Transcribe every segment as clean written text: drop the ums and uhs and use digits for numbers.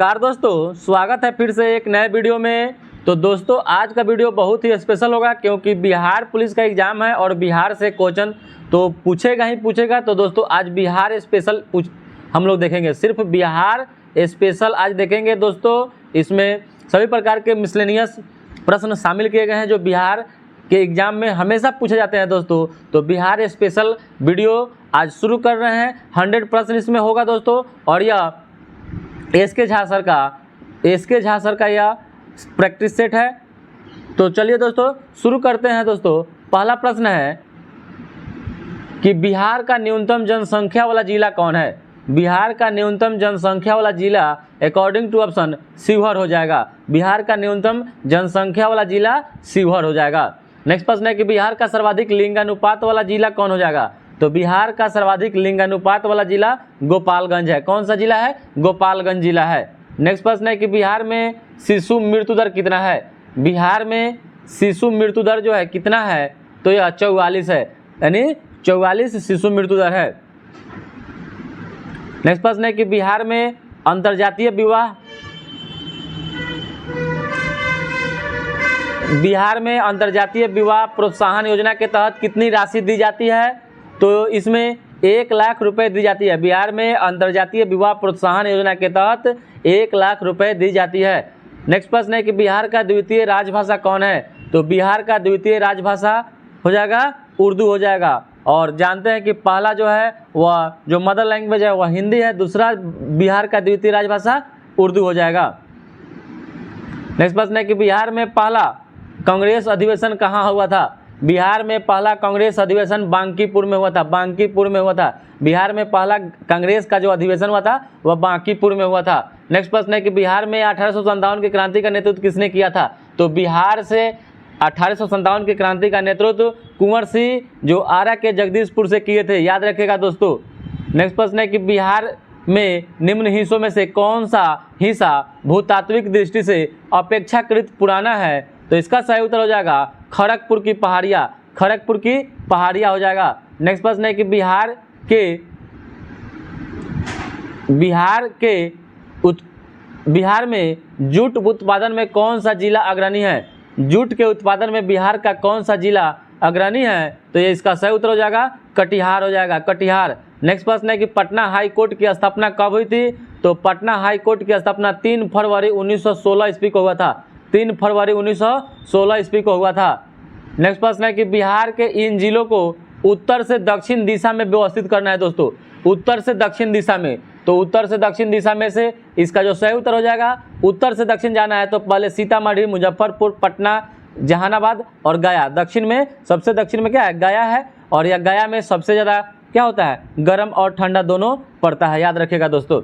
Car दोस्तों, स्वागत है फिर से एक नए वीडियो में। तो दोस्तों आज का वीडियो बहुत ही स्पेशल होगा क्योंकि बिहार पुलिस का एग्ज़ाम है और बिहार से क्वेश्चन तो पूछेगा ही पूछेगा। तो दोस्तों आज बिहार स्पेशल हम लोग देखेंगे, सिर्फ बिहार स्पेशल आज देखेंगे दोस्तों। इसमें सभी प्रकार के मिसलेनियस प्रश्न शामिल किए गए हैं जो बिहार के एग्ज़ाम में हमेशा पूछे जाते हैं दोस्तों। तो बिहार स्पेशल वीडियो आज शुरू कर रहे हैं। 100 प्रश्न इसमें होगा दोस्तों और यह एसके झा सर का यह प्रैक्टिस सेट है। तो चलिए दोस्तों शुरू करते हैं। दोस्तों पहला प्रश्न है कि बिहार का न्यूनतम जनसंख्या वाला जिला कौन है। बिहार का न्यूनतम जनसंख्या वाला जिला अकॉर्डिंग टू ऑप्शन शिवहर हो जाएगा। बिहार का न्यूनतम जनसंख्या वाला जिला शिवहर हो जाएगा। नेक्स्ट प्रश्न है कि बिहार का सर्वाधिक लिंगानुपात वाला जिला कौन हो जाएगा। तो बिहार का सर्वाधिक लिंगानुपात वाला जिला गोपालगंज है। कौन सा जिला है? गोपालगंज जिला है। नेक्स्ट प्रश्न है कि बिहार में शिशु मृत्यु दर कितना है। बिहार में शिशु मृत्यु दर जो है कितना है? तो यह 44 है, यानी 44 शिशु मृत्यु दर है। नेक्स्ट प्रश्न है कि बिहार में अंतर्जातीय विवाह प्रोत्साहन योजना के तहत कितनी राशि दी जाती है। तो इसमें 1 लाख रुपए दी जाती है। बिहार में अंतर्जातीय विवाह प्रोत्साहन योजना के तहत 1 लाख रुपए दी जाती है। नेक्स्ट प्रश्न है कि बिहार का द्वितीय राजभाषा कौन है। तो बिहार का द्वितीय राजभाषा हो जाएगा उर्दू हो जाएगा। और जानते हैं कि पहला जो है वह जो मदर लैंग्वेज है वह हिंदी है, दूसरा बिहार का द्वितीय राजभाषा उर्दू हो जाएगा। नेक्स्ट प्रश्न है कि बिहार में पहला कांग्रेस अधिवेशन कहाँ हुआ था। बिहार में पहला कांग्रेस अधिवेशन बांकीपुर में हुआ था। बांकीपुर में हुआ था। बिहार में पहला कांग्रेस का जो अधिवेशन हुआ था वह बांकीपुर में हुआ था। नेक्स्ट प्रश्न है कि बिहार में 1857 की क्रांति का नेतृत्व किसने किया था। तो बिहार से 1857 की क्रांति का नेतृत्व कुंवर सिंह जो आरा के जगदीशपुर से किए थे, याद रखिएगा दोस्तों। नेक्स्ट प्रश्न है कि बिहार में निम्न हिस्सों में से कौन सा हिस्सा भूतात्विक दृष्टि से अपेक्षाकृत पुराना है। तो इसका सही उत्तर हो जाएगा खड़गपुर की पहाड़ियाँ हो जाएगा। नेक्स्ट प्रश्न है कि बिहार में जूट उत्पादन में कौन सा जिला अग्रणी है। जूट के उत्पादन में बिहार का कौन सा जिला अग्रणी है। तो ये इसका सही उत्तर हो जाएगा कटिहार हो जाएगा, कटिहार। नेक्स्ट प्रश्न है कि पटना हाई कोर्ट की स्थापना कब हुई थी। तो पटना हाई कोर्ट की स्थापना 3 फरवरी 1916 ईस्वी को हुआ था। 3 फरवरी 1916 ईस्वी को हुआ था। नेक्स्ट प्रश्न है कि बिहार के इन जिलों को उत्तर से दक्षिण दिशा में व्यवस्थित करना है दोस्तों। उत्तर से दक्षिण दिशा में, तो उत्तर से दक्षिण दिशा में से इसका जो सही उत्तर हो जाएगा, उत्तर से दक्षिण जाना है तो पहले सीतामढ़ी, मुजफ्फरपुर, पटना, जहानाबाद और गया। दक्षिण में सबसे दक्षिण में क्या है? गया है। और यह गया में सबसे ज़्यादा क्या होता है? गर्म और ठंडा दोनों पड़ता है, याद रखिएगा दोस्तों।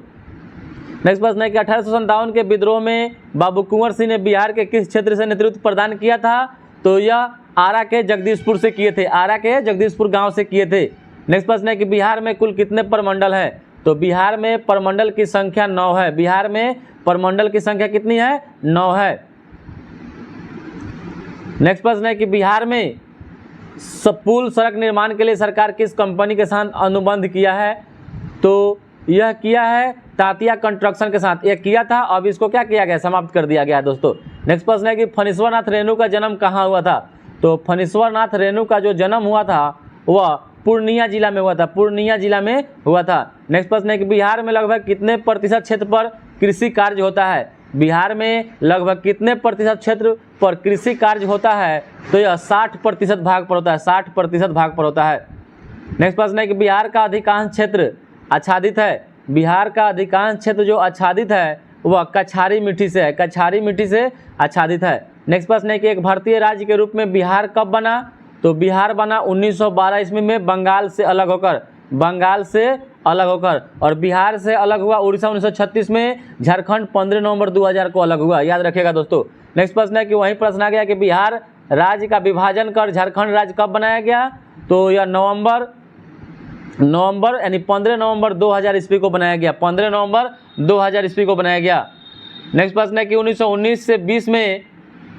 नेक्स्ट प्रश्न है कि 1857 के विद्रोह में बाबू कुंवर सिंह ने बिहार के किस क्षेत्र से नेतृत्व प्रदान किया था। तो यह आरा के जगदीशपुर से किए थे, आरा के जगदीशपुर गांव से किए थे। नेक्स्ट प्रश्न है कि बिहार में कुल कितने प्रमंडल हैं। तो बिहार में प्रमंडल की संख्या 9 है। बिहार में प्रमंडल की संख्या कितनी है? 9 है। नेक्स्ट प्रश्न है कि बिहार में पुल सड़क निर्माण के लिए सरकार किस कंपनी के साथ अनुबंध किया है। तो यह किया है तातिया कंस्ट्रक्शन के साथ, यह किया था। अब इसको क्या किया गया? समाप्त कर दिया गया दोस्तों। नेक्स्ट प्रश्न है कि फणीश्वरनाथ रेणु का जन्म कहाँ हुआ था। तो फणीश्वरनाथ रेणु का जो जन्म हुआ था वह पूर्णिया जिला में हुआ था। पूर्णिया जिला में हुआ था। नेक्स्ट प्रश्न है कि बिहार में लगभग कितने प्रतिशत क्षेत्र पर कृषि कार्य होता है। बिहार में लगभग कितने प्रतिशत क्षेत्र पर कृषि कार्य होता है। तो यह 60% भाग पर होता है, 60% भाग पर होता है। नेक्स्ट प्रश्न है कि बिहार का अधिकांश क्षेत्र आच्छादित है। बिहार का अधिकांश क्षेत्र जो आच्छादित है वह कछारी मिट्टी से है, कछारी मिट्टी से आच्छादित है। नेक्स्ट प्रश्न है कि एक भारतीय राज्य के रूप में बिहार कब बना। तो बिहार बना 1912 ईस्वी में बंगाल से अलग होकर, और बिहार से अलग हुआ उड़ीसा 1936 में, झारखंड 15 नवंबर 2000 को अलग हुआ, याद रखिएगा दोस्तों। नेक्स्ट प्रश्न है कि वहीं प्रश्न आ गया कि बिहार राज्य का विभाजन कर झारखंड राज्य कब बनाया गया। तो यह नवंबर यानी 15 नवंबर 2000 ईस्वी को बनाया गया, 15 नवंबर 2000 ईस्वी को बनाया गया। नेक्स्ट प्रश्न है कि 1919 से 20 में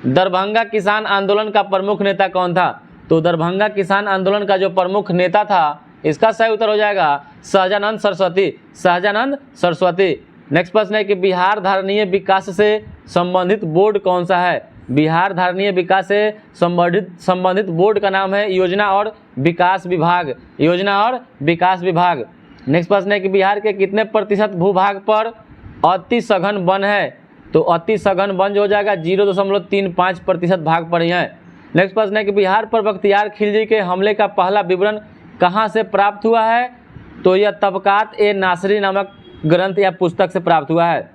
दरभंगा किसान आंदोलन का प्रमुख नेता कौन था। तो दरभंगा किसान आंदोलन का जो प्रमुख नेता था इसका सही उत्तर हो जाएगा सहजानंद सरस्वती, सहजानंद सरस्वती। नेक्स्ट प्रश्न है कि बिहार धारणीय विकास से संबंधित बोर्ड कौन सा है? बिहार धारणीय विकास से संबंधित बोर्ड का नाम है योजना और विकास विभाग। योजना और विकास विभाग। नेक्स्ट प्रश्न है कि बिहार के कितने प्रतिशत भूभाग पर अति सघन वन है? तो अति सघन वन जो हो जाएगा 0.35% भाग पर ही है। नेक्स्ट प्रश्न है कि बिहार पर बख्तियार खिलजी के हमले का पहला विवरण कहाँ से प्राप्त हुआ है? तो यह तबकात ए नासरी नामक ग्रंथ या पुस्तक से प्राप्त हुआ है।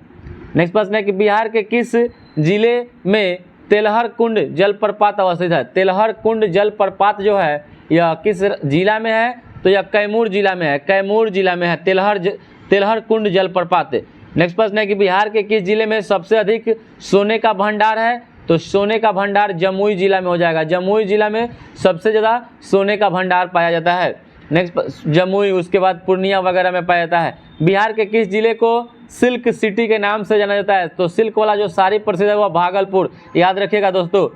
नेक्स्ट प्रश्न है कि बिहार के किस जिले में तेलहर कुंड जलप्रपात अवस्थित है? तेलहर कुंड जलप्रपात जो है यह किस जिला में है? तो यह कैमूर जिला में है। कैमूर जिला में है तेलहर कुंड जलप्रपात। नेक्स्ट प्रश्न है कि बिहार के किस जिले में सबसे अधिक सोने का भंडार है? तो सोने का भंडार जमुई जिला में हो जाएगा। जमुई जिला में सबसे ज़्यादा सोने का भंडार पाया जाता है। नेक्स्ट जमुई, उसके बाद पूर्णिया वगैरह में पाया जाता है। बिहार के किस जिले को सिल्क सिटी के नाम से जाना जाता है? तो सिल्क वाला जो साड़ी प्रसिद्ध है वह भागलपुर, याद रखिएगा दोस्तों।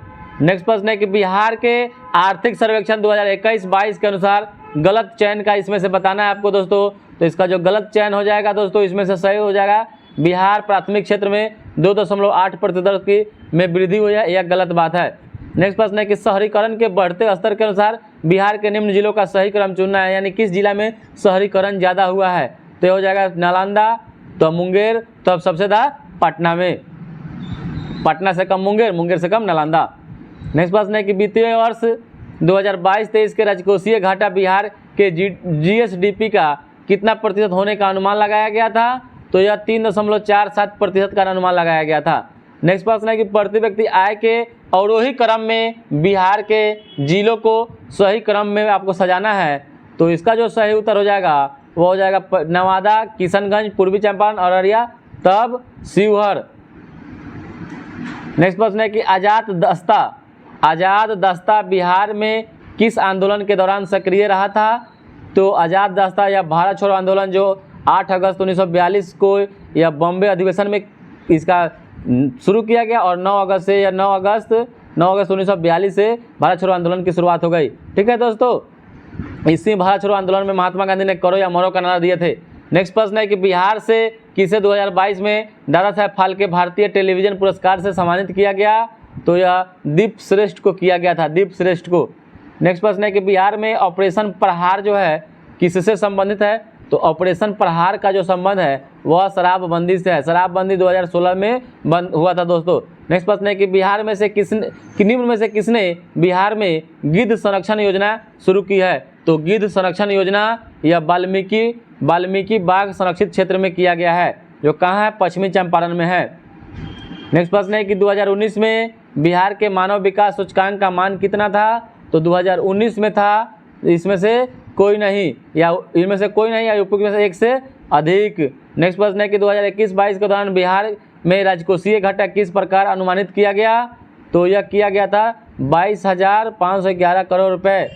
नेक्स्ट प्रश्न है कि बिहार के आर्थिक सर्वेक्षण 2021-22 के अनुसार गलत चयन का इसमें से बताना है आपको दोस्तों। तो इसका जो गलत चयन हो जाएगा दोस्तों, इसमें से सही हो जाएगा बिहार प्राथमिक क्षेत्र में 2.8% की में वृद्धि हुई है, यह गलत बात है। नेक्स्ट प्रश्न है कि शहरीकरण के बढ़ते स्तर के अनुसार बिहार के निम्न जिलों का सही क्रम चुनना है, यानी किस जिला में शहरीकरण ज़्यादा हुआ है? तो हो जाएगा नालंदा, तो मुंगेर, तो अब सबसे ज़्यादा पटना में। पटना से कम मुंगेर, मुंगेर से कम नालंदा। नेक्स्ट प्रश्न है कि वित्तीय वर्ष 2022-23 के राजकोषीय घाटा बिहार के GSDP का कितना प्रतिशत होने का अनुमान लगाया गया था? तो यह 3.47% का अनुमान लगाया गया था। नेक्स्ट प्रश्न है कि प्रति व्यक्ति आय के अवरोही क्रम में बिहार के जिलों को सही क्रम में आपको सजाना है। तो इसका जो सही उत्तर हो जाएगा वो हो जाएगा नवादा, किशनगंज, पूर्वी चंपारण, अररिया, तब शिवहर। नेक्स्ट प्रश्न है कि आज़ाद दस्ता बिहार में किस आंदोलन के दौरान सक्रिय रहा था? तो आज़ाद दस्ता या भारत छोड़ो आंदोलन जो 8 अगस्त 1942 को या बॉम्बे अधिवेशन में इसका शुरू किया गया और 9 अगस्त से या 9 अगस्त 1942 से भारत छोड़ो आंदोलन की शुरुआत हो गई। ठीक है दोस्तों, इसी भारत छोड़ो आंदोलन में महात्मा गांधी ने करो या मरो का नारा दिए थे। नेक्स्ट प्रश्न है कि बिहार से किसे 2022 में दादा साहेब फाल्के भारतीय टेलीविजन पुरस्कार से सम्मानित किया गया? तो यह दीप श्रेष्ठ को किया गया था, दीप श्रेष्ठ को। नेक्स्ट प्रश्न है कि बिहार में ऑपरेशन प्रहार जो है किससे संबंधित है? तो ऑपरेशन प्रहार का जो संबंध है वह शराबबंदी से है। शराबबंदी 2016 में बंद हुआ था दोस्तों। नेक्स्ट प्रश्न है कि बिहार में से निम्न में से किसने बिहार में गिद्ध संरक्षण योजना शुरू की है? तो गिद्ध संरक्षण योजना यह वाल्मीकि बाघ संरक्षित क्षेत्र में किया गया है, जो कहाँ है? पश्चिमी चंपारण में है। नेक्स्ट प्रश्न है कि 2019 में बिहार के मानव विकास सूचकांक का मान कितना था? तो 2019 में था इसमें से कोई नहीं या इनमें से कोई नहीं या यूपी में से एक से अधिक। नेक्स्ट प्रश्न है कि 2021-22 के दौरान बिहार में राजकोषीय घाटा किस प्रकार अनुमानित किया गया? तो यह किया गया था 22,511 करोड़ रुपए।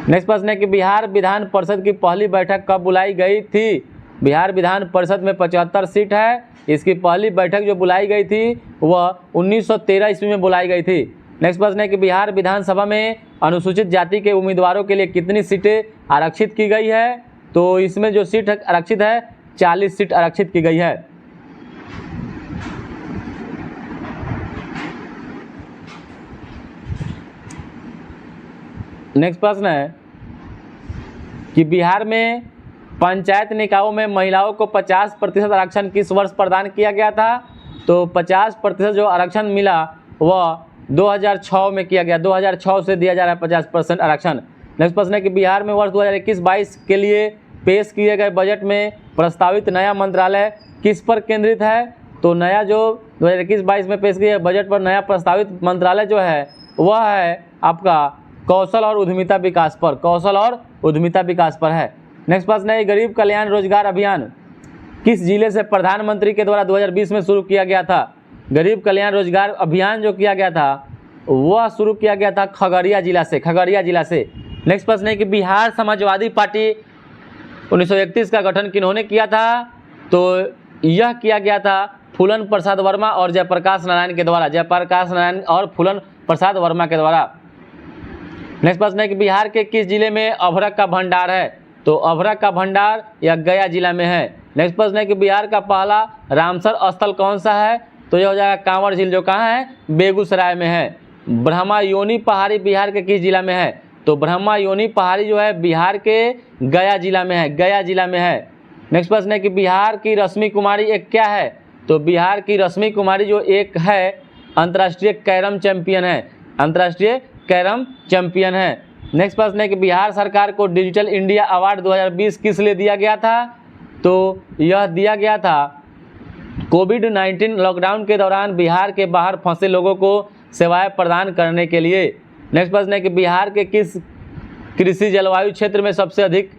नेक्स्ट प्रश्न है कि बिहार विधान परिषद की पहली बैठक कब बुलाई गई थी? बिहार विधान परिषद में 75 सीट है। इसकी पहली बैठक जो बुलाई गई थी वह 1913 ईस्वी में बुलाई गई थी। नेक्स्ट प्रश्न है कि बिहार विधानसभा में अनुसूचित जाति के उम्मीदवारों के लिए कितनी सीटें आरक्षित की गई है? तो इसमें जो सीट आरक्षित है 40 सीट आरक्षित की गई है। नेक्स्ट प्रश्न है कि बिहार में पंचायत निकायों में महिलाओं को 50% आरक्षण किस वर्ष प्रदान किया गया था? तो 50% जो आरक्षण मिला वह 2006 में किया गया। 2006 से दिया जा रहा है 50% आरक्षण। नेक्स्ट प्रश्न है कि बिहार में वर्ष 2021-22 के लिए पेश किए गए बजट में प्रस्तावित नया मंत्रालय किस पर केंद्रित है? तो नया जो 2021-22 में पेश किए गए बजट पर नया प्रस्तावित मंत्रालय जो है वह है आपका कौशल और उद्यमिता विकास पर, कौशल और उद्यमिता विकास पर है। नेक्स्ट प्रश्न है गरीब कल्याण रोजगार अभियान किस जिले से प्रधानमंत्री के द्वारा 2020 में शुरू किया गया था? गरीब कल्याण रोजगार अभियान जो किया गया था वह शुरू किया गया था खगड़िया जिला से, खगड़िया जिला से। नेक्स्ट प्रश्न है कि बिहार समाजवादी पार्टी 1931 का गठन किन्होंने किया था? तो यह किया गया था फूलन प्रसाद वर्मा और जयप्रकाश नारायण के द्वारा, जयप्रकाश नारायण और फूलन प्रसाद वर्मा के द्वारा। नेक्स्ट प्रश्न है कि बिहार के किस जिले में अभ्रक का भंडार है? तो अभ्रक का भंडार यह गया जिला में है। नेक्स्ट प्रश्न है कि बिहार का पहला रामसर स्थल कौन सा है? तो यह हो जाएगा कांवर झील, जो कहाँ है? बेगूसराय में है। ब्रह्मायोनी पहाड़ी बिहार के किस जिला में है? तो ब्रह्मायोनी पहाड़ी जो है बिहार के गया जिला में है, गया जिला में है। नेक्स्ट प्रश्न है कि बिहार की रश्मि कुमारी एक क्या है? तो बिहार की रश्मि कुमारी जो एक है अंतर्राष्ट्रीय कैरम चैंपियन है, अंतर्राष्ट्रीय कैरम चैंपियन है। नेक्स्ट प्रश्न है कि बिहार सरकार को डिजिटल इंडिया अवार्ड 2020 किस लिए दिया गया था? तो यह दिया गया था कोविड-19 लॉकडाउन के दौरान बिहार के बाहर फंसे लोगों को सेवाएं प्रदान करने के लिए। नेक्स्ट प्रश्न है कि बिहार के किस कृषि जलवायु क्षेत्र में सबसे अधिक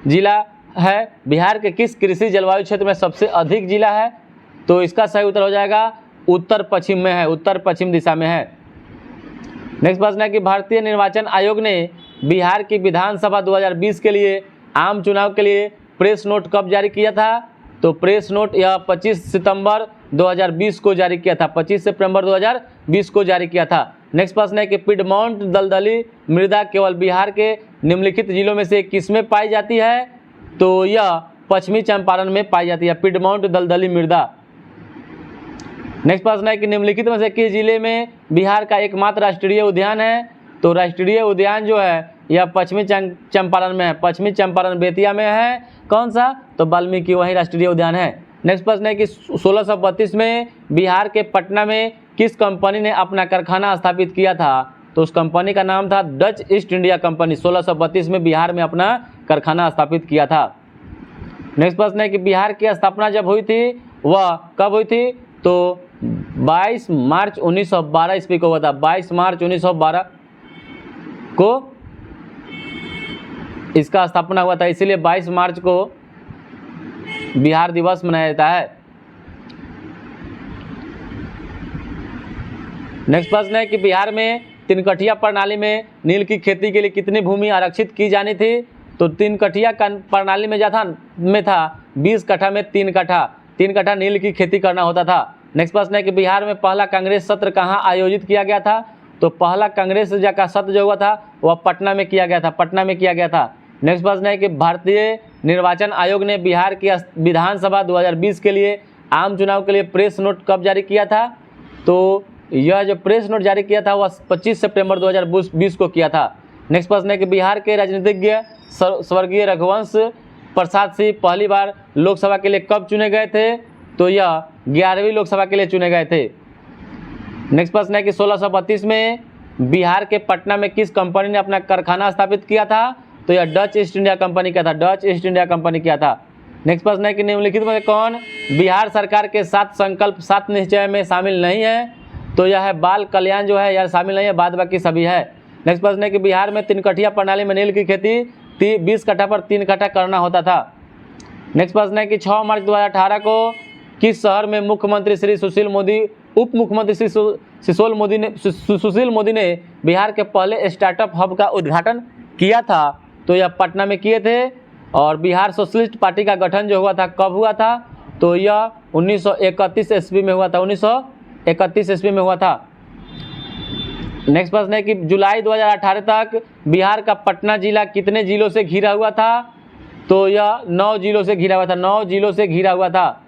जिला है? बिहार के किस कृषि जलवायु क्षेत्र में सबसे अधिक जिला है? तो इसका सही उत्तर हो जाएगा उत्तर पश्चिम में है, उत्तर पश्चिम दिशा में है। नेक्स्ट प्रश्न है कि भारतीय निर्वाचन आयोग ने बिहार की विधानसभा 2020 के लिए आम चुनाव के लिए प्रेस नोट कब जारी किया था? तो प्रेस नोट यह 25 सितंबर 2020 को जारी किया था, 25 सितंबर 2020 को जारी किया था। नेक्स्ट प्रश्न है कि पिडमॉन्ट दलदली मृदा केवल बिहार के निम्नलिखित जिलों में से किसमें पाई जाती है? तो यह पश्चिमी चंपारण में पाई जाती है, पिडमॉन्ट दलदली मृदा। नेक्स्ट प्रश्न है कि निम्नलिखित में से किस जिले में बिहार का एकमात्र राष्ट्रीय उद्यान है? तो राष्ट्रीय उद्यान जो है यह पश्चिमी चंपारण में है, पश्चिमी चंपारण बेतिया में है। कौन सा? तो वाल्मीकि वही राष्ट्रीय उद्यान है। नेक्स्ट प्रश्न है कि 1632 में बिहार के पटना में किस कंपनी ने अपना कारखाना स्थापित किया था? तो उस कंपनी का नाम था डच ईस्ट इंडिया कंपनी। 1632 में बिहार में अपना कारखाना स्थापित किया था। नेक्स्ट प्रश्न है कि बिहार की स्थापना जब हुई थी वह कब हुई थी? तो 22 मार्च 1912 ईस्वी को हुआ था, 22 मार्च 1912 को इसका स्थापना हुआ था, इसीलिए 22 मार्च को बिहार दिवस मनाया जाता है। नेक्स्ट प्रश्न है कि बिहार में तिनकठिया प्रणाली में नील की खेती के लिए कितनी भूमि आरक्षित की जानी थी? तो तिनकठिया प्रणाली में था 20 कट्ठा में 3 कट्ठा नील की खेती करना होता था। नेक्स्ट प्रश्न है कि बिहार में पहला कांग्रेस सत्र कहाँ आयोजित किया गया था? तो पहला कांग्रेस का सत्र जो हुआ था वह पटना में किया गया था, पटना में किया गया था। नेक्स्ट प्रश्न है कि भारतीय निर्वाचन आयोग ने बिहार की विधानसभा 2020 के लिए आम चुनाव के लिए प्रेस नोट कब जारी किया था? तो यह जो प्रेस नोट जारी किया था वह 25 सितंबर 2020 को किया था। नेक्स्ट प्रश्न है कि बिहार के राजनीतिज्ञ स्वर्गीय रघुवंश प्रसाद सिंह पहली बार लोकसभा के लिए कब चुने गए थे? तो यह 11वीं लोकसभा के लिए चुने गए थे। नेक्स्ट प्रश्न है कि 1632 में बिहार के पटना में किस कंपनी ने अपना कारखाना स्थापित किया था? तो यह डच ईस्ट इंडिया कंपनी किया था, डच ईस्ट इंडिया कंपनी किया था। नेक्स्ट प्रश्न है कि निम्नलिखित में कौन बिहार सरकार के 7 संकल्प 7 निश्चय में शामिल नहीं है? तो यह है बाल कल्याण जो है यह शामिल नहीं है, बाद बाकी सभी है। नेक्स्ट प्रश्न है कि बिहार में तिनकठिया प्रणाली में नील की खेती 20 कट्ठा पर 3 कट्ठा करना होता था। नेक्स्ट प्रश्न है कि 6 मार्च 2018 को किस शहर में मुख्यमंत्री श्री सुशील मोदी उप मुख्यमंत्री श्री सुशील मोदी ने बिहार के पहले स्टार्टअप हब का उद्घाटन किया था? तो यह पटना में किए थे। और बिहार सोशलिस्ट पार्टी का गठन जो हुआ था कब हुआ था? तो यह 1931 ईस्वी में हुआ था, 1931 ईस्वी में हुआ था। नेक्स्ट प्रश्न है कि जुलाई 2018 तक बिहार का पटना जिला कितने जिलों से घिरा हुआ था? तो यह 9 जिलों से घिरा हुआ था, 9 जिलों से घिरा हुआ था।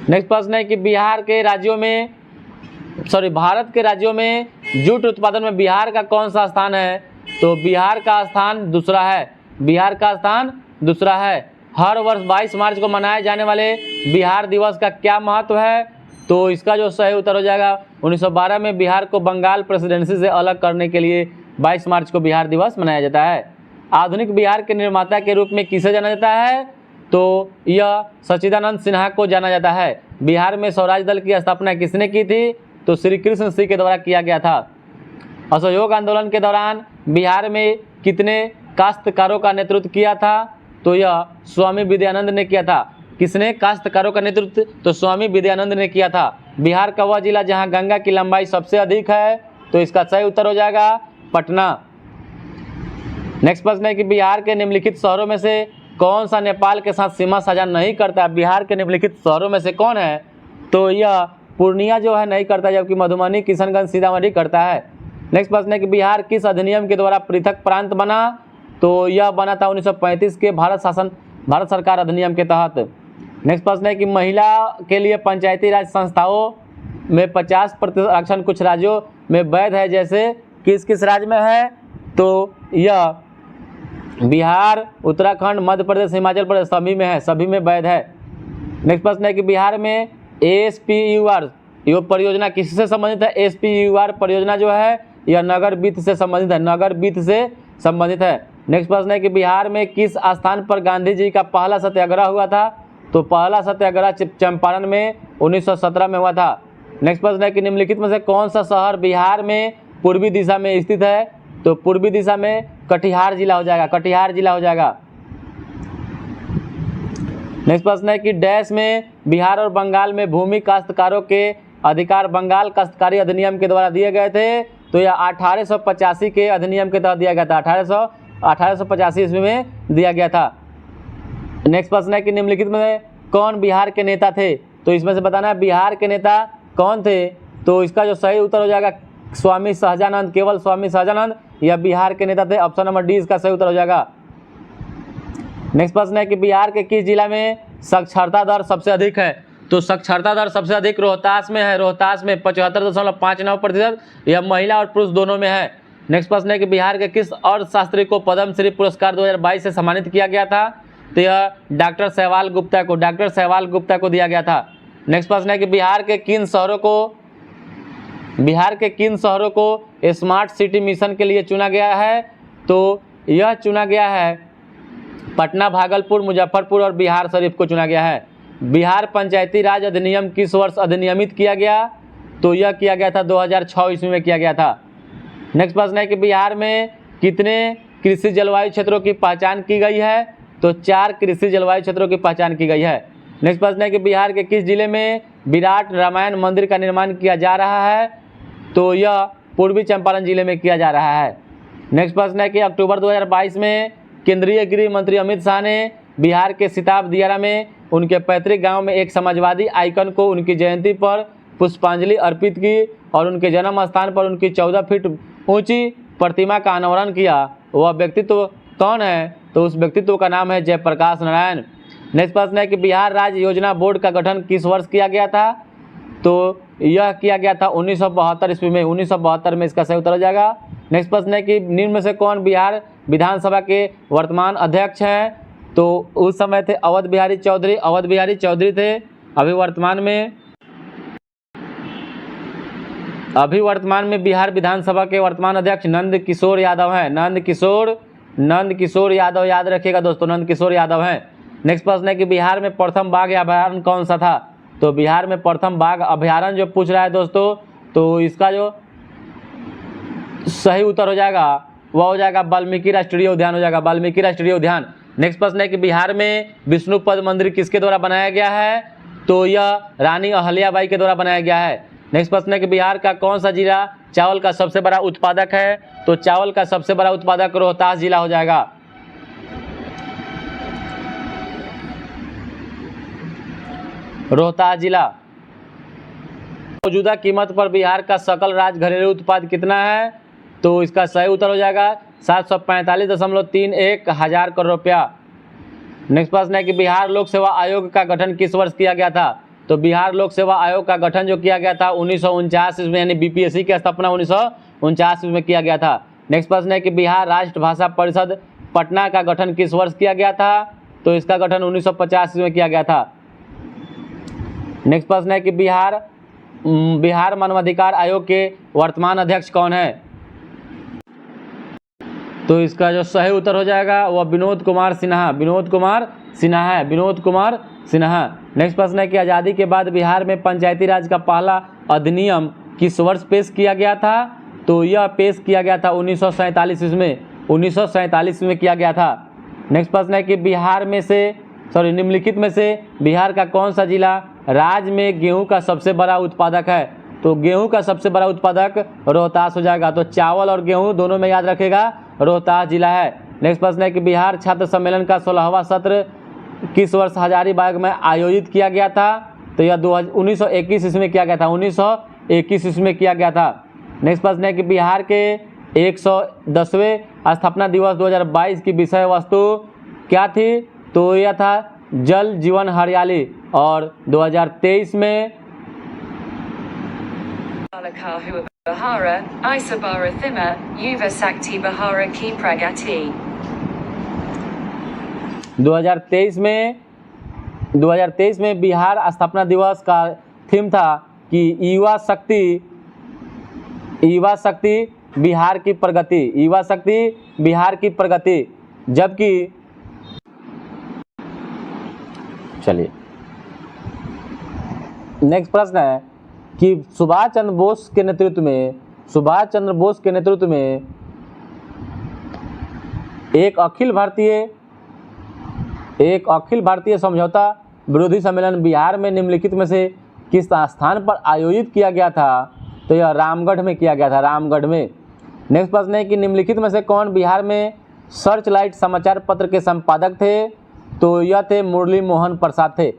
नेक्स्ट प्रश्न है कि भारत के राज्यों में जूट उत्पादन में बिहार का कौन सा स्थान है? तो बिहार का स्थान दूसरा है, बिहार का स्थान दूसरा है। हर वर्ष 22 मार्च को मनाए जाने वाले बिहार दिवस का क्या महत्व है? तो इसका जो सही उत्तर हो जाएगा 1912 में बिहार को बंगाल प्रेसिडेंसी से अलग करने के लिए 22 मार्च को बिहार दिवस मनाया जाता है। आधुनिक बिहार के निर्माता के रूप में किसे जाना जाता है? तो यह सच्चिदानंद सिन्हा को जाना जाता है। बिहार में स्वराज दल की स्थापना किसने की थी? तो श्री कृष्ण सिंह के द्वारा किया गया था। असहयोग आंदोलन के दौरान बिहार में कितने काश्तकारों का नेतृत्व किया था? तो यह स्वामी विद्यानंद ने किया था। किसने काश्तकारों का नेतृत्व? तो स्वामी विद्यानंद ने किया था। बिहार का वह जिला जहां गंगा की लंबाई सबसे अधिक है, तो इसका सही उत्तर हो जाएगा पटना। नेक्स्ट प्रश्न है कि बिहार के निम्नलिखित शहरों में से कौन सा नेपाल के साथ सीमा साझा नहीं करता? बिहार के निम्नलिखित शहरों में से कौन है? तो यह पूर्णिया जो है नहीं करता, जबकि मधुबनी, किशनगंज, सीतामढ़ी करता है। नेक्स्ट प्रश्न है कि बिहार किस अधिनियम के द्वारा पृथक प्रांत बना? तो यह बना था 1935 के भारत शासन भारत सरकार अधिनियम के तहत। नेक्स्ट प्रश्न है कि महिला के लिए पंचायती राज संस्थाओं में 50% आरक्षण कुछ राज्यों में वैध है, जैसे किस किस राज्य में है? तो यह बिहार, उत्तराखंड, मध्य प्रदेश, हिमाचल प्रदेश सभी में है, सभी में वैध है। नेक्स्ट प्रश्न है कि बिहार में ASPUR ये परियोजना किससे संबंधित है? ASPUR परियोजना जो है यह नगर वित्त से संबंधित है, नगर वित्त से संबंधित है। नेक्स्ट प्रश्न है कि बिहार में किस स्थान पर गांधी जी का पहला सत्याग्रह हुआ था? तो पहला सत्याग्रह चंपारण में 1917 में हुआ था। नेक्स्ट प्रश्न है कि निम्नलिखित में से कौन सा शहर बिहार में पूर्वी दिशा में स्थित है? तो पूर्वी दिशा में कटिहार जिला हो जाएगा, कटिहार जिला हो जाएगा। नेक्स्ट प्रश्न है कि डैश में बिहार और बंगाल में भूमि काश्तकारों के अधिकार बंगाल काश्तकारी अधिनियम के द्वारा दिए गए थे। तो यह 1885 के अधिनियम के तहत दिया गया था, 1885 ईस्वी में दिया गया था। नेक्स्ट प्रश्न है कि निम्नलिखित में कौन बिहार के नेता थे? तो इसमें से बताना है बिहार के नेता कौन थे? तो इसका जो सही उत्तर हो जाएगा स्वामी सहजानंद, केवल स्वामी सहजानंद यह बिहार के नेता थे। ऑप्शन नंबर डी इसका सही उत्तर हो जाएगा। नेक्स्ट प्रश्न है कि बिहार के किस जिला में साक्षरता दर सबसे अधिक है? तो साक्षरता दर सबसे अधिक रोहतास में है, रोहतास में 75.59%। यह महिला और पुरुष दोनों में है। नेक्स्ट प्रश्न है कि बिहार के किस अर्थशास्त्री को पद्मश्री पुरस्कार 2022 से सम्मानित किया गया था? तो यह डॉक्टर सहवाल गुप्ता को, डॉक्टर सहवाल गुप्ता को दिया गया था। नेक्स्ट प्रश्न है कि बिहार के किन शहरों को स्मार्ट सिटी मिशन के लिए चुना गया है? तो यह चुना गया है पटना, भागलपुर, मुजफ्फरपुर और बिहार शरीफ को चुना गया है। बिहार पंचायती राज अधिनियम किस वर्ष अधिनियमित किया गया? तो यह किया गया था 2006 ईस्वी में किया गया था। नेक्स्ट प्रश्न है कि बिहार में कितने कृषि जलवायु क्षेत्रों की पहचान की गई है? तो 4 कृषि जलवायु क्षेत्रों की पहचान की गई है। नेक्स्ट प्रश्न है कि बिहार के किस जिले में विराट रामायण मंदिर का निर्माण किया जा रहा है? तो यह पूर्वी चंपारण जिले में किया जा रहा है। नेक्स्ट प्रश्न है कि अक्टूबर 2022 में केंद्रीय गृह मंत्री अमित शाह ने बिहार के सिताब दियारा में उनके पैतृक गांव में एक समाजवादी आइकन को उनकी जयंती पर पुष्पांजलि अर्पित की और उनके जन्म स्थान पर उनकी 14 फीट ऊंची प्रतिमा का अनावरण किया। वह व्यक्तित्व कौन है? तो उस व्यक्तित्व का नाम है जयप्रकाश नारायण। नेक्स्ट प्रश्न है कि बिहार राज्य योजना बोर्ड का गठन किस वर्ष किया गया था? तो यह किया गया था 1972 ईस्वी में, 1972 में इसका सही उत्तर हो जाएगा। नेक्स्ट प्रश्न है कि निम्न में से कौन बिहार विधानसभा के वर्तमान अध्यक्ष हैं? तो उस समय थे अवध बिहारी चौधरी, अवध बिहारी चौधरी थे। अभी वर्तमान में बिहार विधानसभा के वर्तमान अध्यक्ष नंद किशोर यादव हैं, नंद किशोर यादव, याद रखिएगा दोस्तों, नंद किशोर यादव हैं। नेक्स्ट प्रश्न है कि बिहार में प्रथम बाघ अभयारण्य कौन सा था? तो बिहार में प्रथम बाघ अभयारण्य जो पूछ रहा है दोस्तों, तो इसका जो सही उत्तर हो जाएगा वह हो जाएगा वाल्मीकि राष्ट्रीय उद्यान हो जाएगा, वाल्मीकि राष्ट्रीय उद्यान। नेक्स्ट प्रश्न है कि बिहार में विष्णुपद मंदिर किसके द्वारा बनाया गया है? तो यह रानी अहल्याबाई के द्वारा बनाया गया है। नेक्स्ट प्रश्न है कि बिहार का कौन सा जिला चावल का सबसे बड़ा उत्पादक है? तो चावल का सबसे बड़ा उत्पादक रोहतास जिला हो जाएगा। रोहतास जिला। मौजूदा कीमत पर बिहार का सकल राज्य घरेलू उत्पाद कितना है? तो इसका सही उत्तर हो जाएगा 745.31 हजार करोड़ रुपया। नेक्स्ट प्रश्न है कि बिहार लोक सेवा आयोग का गठन किस वर्ष किया गया था? तो बिहार लोक सेवा आयोग का गठन जो किया गया था 1949 ईस्वी में, यानी BPSC की स्थापना 1949 ईस्वी में किया गया था। नेक्स्ट प्रश्न है कि बिहार राष्ट्र भाषा परिषद पटना का गठन किस वर्ष किया गया था? तो इसका गठन 1950 ईस्वी में किया गया था। नेक्स्ट प्रश्न है कि बिहार मानवाधिकार आयोग के वर्तमान अध्यक्ष कौन है? तो इसका जो सही उत्तर हो जाएगा वह विनोद कुमार सिन्हा है। नेक्स्ट प्रश्न है कि आज़ादी के बाद बिहार में पंचायती राज का पहला अधिनियम किस वर्ष पेश किया गया था? तो यह पेश किया गया था 1947 ईस्वी में, 1947 ईस्वी में किया गया था। नेक्स्ट प्रश्न है कि निम्नलिखित में से बिहार का कौन सा जिला राज्य में गेहूं का सबसे बड़ा उत्पादक है? तो गेहूं का सबसे बड़ा उत्पादक रोहतास हो जाएगा। तो चावल और गेहूं दोनों में याद रखेगा रोहतास जिला है। नेक्स्ट प्रश्न है कि बिहार छात्र सम्मेलन का 16वां सत्र किस वर्ष हजारीबाग में आयोजित किया गया था? तो यह 1921 ईस्वी में किया गया था, 1921 ईस्वी में किया गया था। नेक्स्ट प्रश्न है कि बिहार के 110वें स्थापना दिवस 2022 की विषय वस्तु क्या थी? तो यह था जल जीवन हरियाली। और 2023 में Bahara, Isabara Thima, Yuva Sakti Bahara Ki Pragati। 2023 में बिहार स्थापना दिवस का थीम था कि युवा शक्ति बिहार की प्रगति, युवा शक्ति बिहार की प्रगति। जबकि चलिए नेक्स्ट प्रश्न है कि सुभाष चंद्र बोस के नेतृत्व में एक अखिल भारतीय समझौता विरोधी सम्मेलन बिहार में निम्नलिखित में से किस स्थान पर आयोजित किया गया था? तो यह रामगढ़ में किया गया था, रामगढ़ में। नेक्स्ट प्रश्न है कि निम्नलिखित में से कौन बिहार में सर्च लाइट समाचार पत्र के संपादक थे? तो यह थे मुरली मोहन प्रसाद थे।